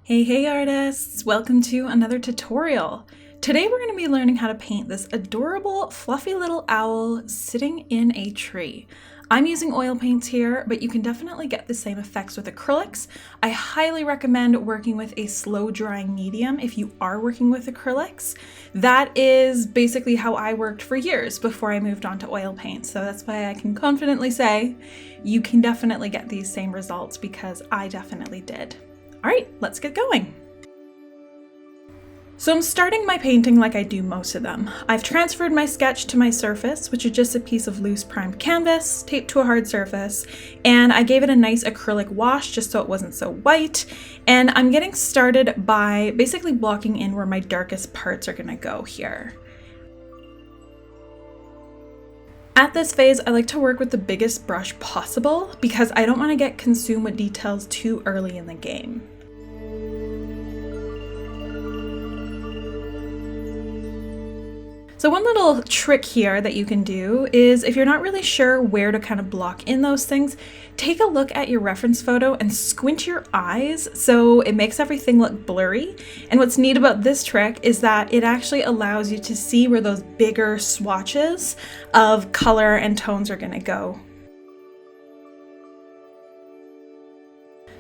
Hey artists! Welcome to another tutorial. Today we're going to be learning how to paint this adorable fluffy little owl sitting in a tree. I'm using oil paints here, but you can definitely get the same effects with acrylics. I highly recommend working with a slow drying medium if you are working with acrylics. That is basically how I worked for years before I moved on to oil paint, so that's why I can confidently say you can definitely get these same results because I definitely did. All right, let's get going. So I'm starting my painting like I do most of them. I've transferred my sketch to my surface, which is just a piece of loose primed canvas taped to a hard surface, and I gave it a nice acrylic wash just so it wasn't so white. And I'm getting started by basically blocking in where my darkest parts are gonna go here. At this phase, I like to work with the biggest brush possible because I don't want to get consumed with details too early in the game. So one little trick here that you can do is if you're not really sure where to kind of block in those things, take a look at your reference photo and squint your eyes so it makes everything look blurry. And what's neat about this trick is that it actually allows you to see where those bigger swatches of color and tones are going to go.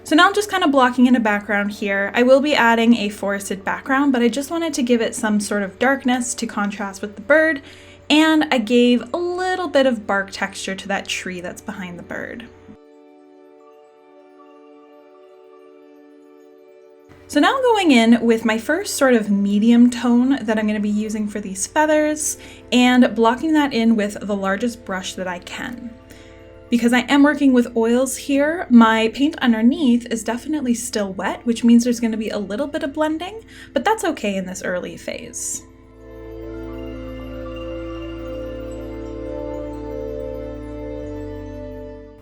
So now I'm just kind of blocking in a background here. I will be adding a forested background, but I just wanted to give it some sort of darkness to contrast with the bird, and I gave a little bit of bark texture to that tree that's behind the bird. So now I'm going in with my first sort of medium tone that I'm going to be using for these feathers and blocking that in with the largest brush that I can. Because I am working with oils here, my paint underneath is definitely still wet, which means there's going to be a little bit of blending, but that's okay in this early phase.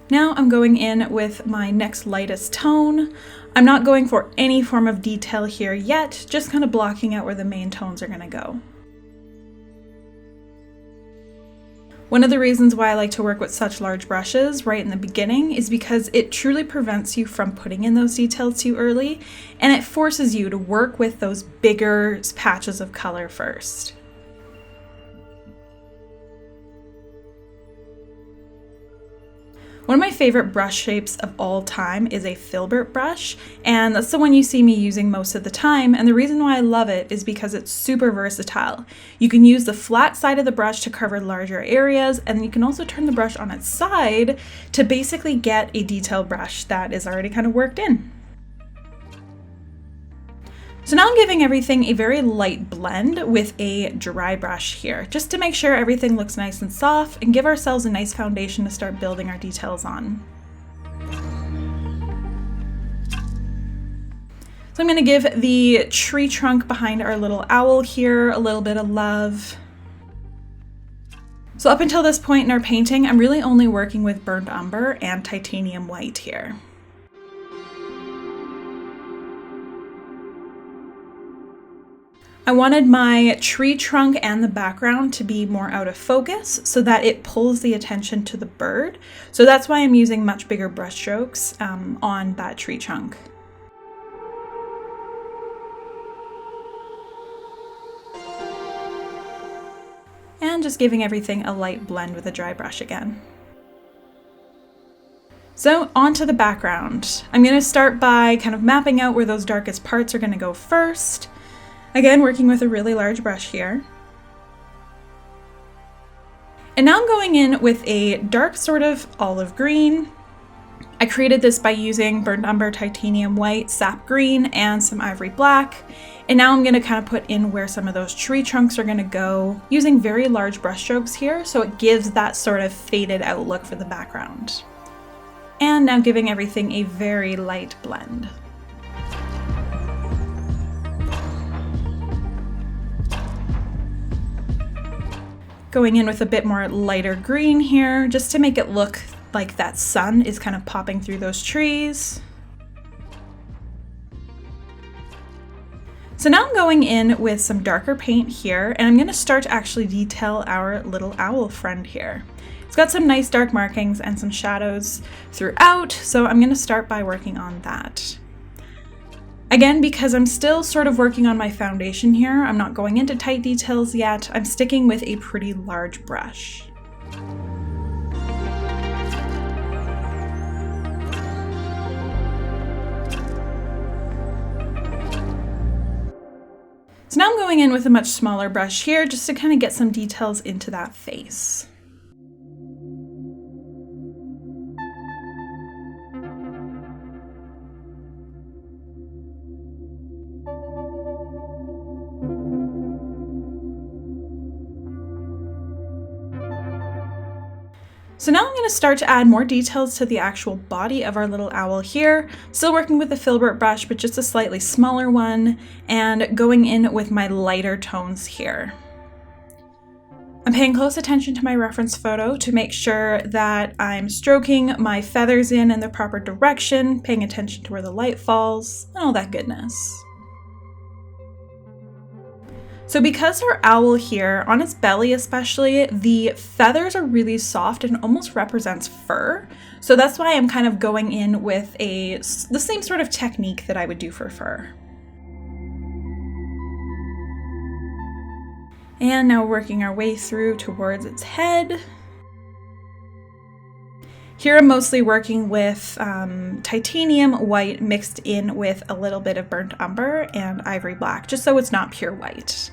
Now I'm going in with my next lightest tone. I'm not going for any form of detail here yet, just kind of blocking out where the main tones are going to go. One of the reasons why I like to work with such large brushes right in the beginning is because it truly prevents you from putting in those details too early, and it forces you to work with those bigger patches of color first. One of my favorite brush shapes of all time is a Filbert brush, and that's the one you see me using most of the time, and the reason why I love it is because it's super versatile. You can use the flat side of the brush to cover larger areas, and you can also turn the brush on its side to basically get a detail brush that is already kind of worked in. So now I'm giving everything a very light blend with a dry brush here, just to make sure everything looks nice and soft and give ourselves a nice foundation to start building our details on. So I'm going to give the tree trunk behind our little owl here a little bit of love. So up until this point in our painting, I'm really only working with burnt umber and titanium white here. I wanted my tree trunk and the background to be more out of focus so that it pulls the attention to the bird. So that's why I'm using much bigger brush strokes on that tree trunk. And just giving everything a light blend with a dry brush again. So onto the background. I'm going to start by kind of mapping out where those darkest parts are going to go first. Again, working with a really large brush here. And now I'm going in with a dark sort of olive green. I created this by using burnt umber, titanium white, sap green, and some ivory black. And now I'm going to kind of put in where some of those tree trunks are going to go, using very large brush strokes here, so it gives that sort of faded out look for the background. And now giving everything a very light blend. Going in with a bit more lighter green here, just to make it look like that sun is kind of popping through those trees. So now I'm going in with some darker paint here, and I'm going to start to actually detail our little owl friend here. It's got some nice dark markings and some shadows throughout, so I'm going to start by working on that. Again, because I'm still sort of working on my foundation here, I'm not going into tight details yet. I'm sticking with a pretty large brush. So now I'm going in with a much smaller brush here just to kind of get some details into that face. So now I'm going to start to add more details to the actual body of our little owl here. Still working with the Filbert brush, but just a slightly smaller one, and going in with my lighter tones here. I'm paying close attention to my reference photo to make sure that I'm stroking my feathers in the proper direction, paying attention to where the light falls, and all that goodness. So because our owl here, on its belly especially, the feathers are really soft and almost represents fur. So that's why I'm kind of going in with the same sort of technique that I would do for fur. And now working our way through towards its head. Here I'm mostly working with titanium white mixed in with a little bit of burnt umber and ivory black, just so it's not pure white.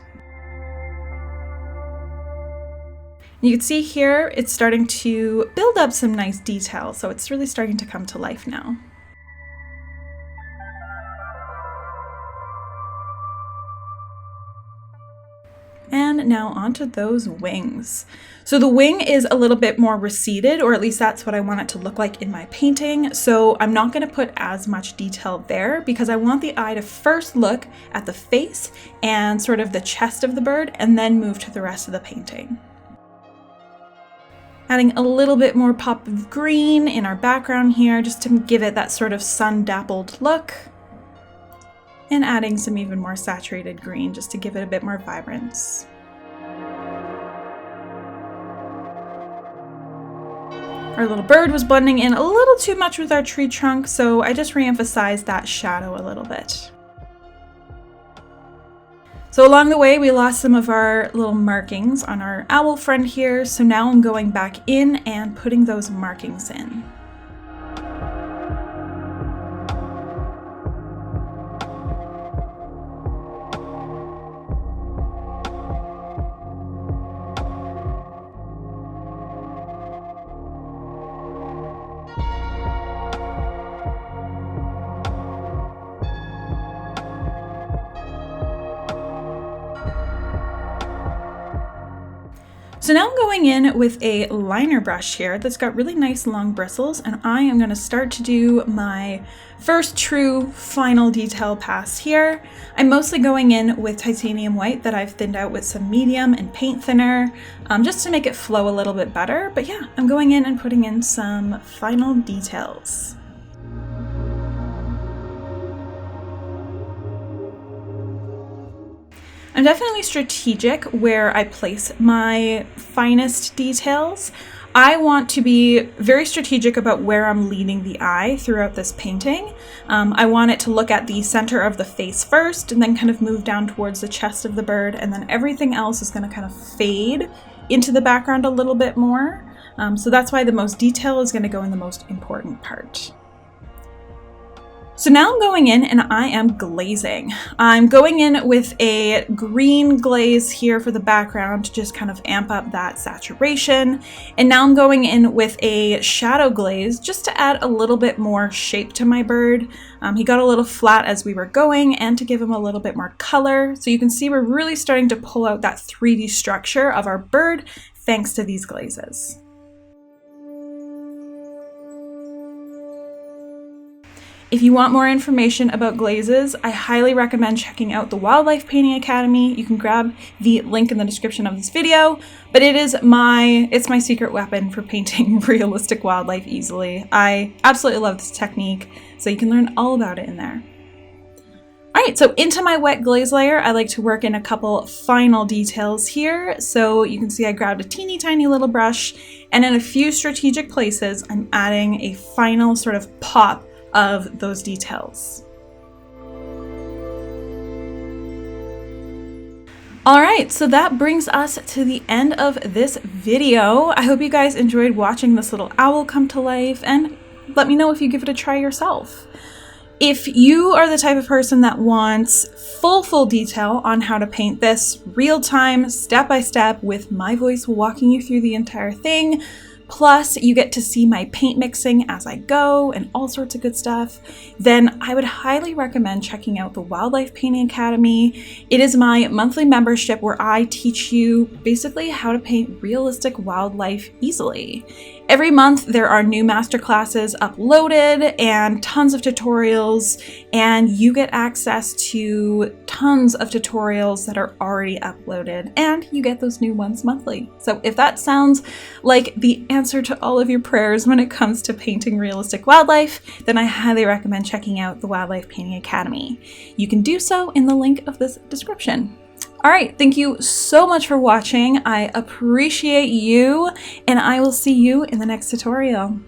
You can see here it's starting to build up some nice detail, so it's really starting to come to life now. And now onto those wings. So the wing is a little bit more receded, or at least that's what I want it to look like in my painting. So I'm not going to put as much detail there because I want the eye to first look at the face and sort of the chest of the bird and then move to the rest of the painting. Adding a little bit more pop of green in our background here just to give it that sort of sun-dappled look. And adding some even more saturated green just to give it a bit more vibrance. Our little bird was blending in a little too much with our tree trunk, so I just re-emphasized that shadow a little bit. So along the way, we lost some of our little markings on our owl friend here, so now I'm going back in and putting those markings in. So now I'm going in with a liner brush here that's got really nice long bristles, and I am going to start to do my first true final detail pass here. I'm mostly going in with titanium white that I've thinned out with some medium and paint thinner, just to make it flow a little bit better. But yeah, I'm going in and putting in some final details. I'm definitely strategic where I place my finest details. I want to be very strategic about where I'm leading the eye throughout this painting. I want it to look at the center of the face first and then kind of move down towards the chest of the bird, and then everything else is going to kind of fade into the background a little bit more. So that's why the most detail is going to go in the most important part. So now I'm going in and I am glazing. I'm going in with a green glaze here for the background to just kind of amp up that saturation. And now I'm going in with a shadow glaze just to add a little bit more shape to my bird. He got a little flat as we were going, and to give him a little bit more color. So you can see we're really starting to pull out that 3D structure of our bird thanks to these glazes. If you want more information about glazes, I highly recommend checking out the Wildlife Painting Academy. You can grab the link in the description of this video, but it's my secret weapon for painting realistic wildlife easily. I absolutely love this technique, so you can learn all about it in there. All right, so into my wet glaze layer, I like to work in a couple final details here. So you can see I grabbed a teeny tiny little brush, and in a few strategic places, I'm adding a final sort of pop of those details. All right, so that brings us to the end of this video. I hope you guys enjoyed watching this little owl come to life, and let me know if you give it a try yourself. If you are the type of person that wants full detail on how to paint this real-time, step-by-step, with my voice walking you through the entire thing, plus you get to see my paint mixing as I go and all sorts of good stuff, then I would highly recommend checking out the Wildlife Painting Academy. It is my monthly membership where I teach you basically how to paint realistic wildlife easily. Every month there are new masterclasses uploaded and tons of tutorials, and you get access to tons of tutorials that are already uploaded, and you get those new ones monthly. So if that sounds like the answer to all of your prayers when it comes to painting realistic wildlife, then I highly recommend checking out the Wildlife Painting Academy. You can do so in the link of this description. All right, thank you so much for watching. I appreciate you, and I will see you in the next tutorial.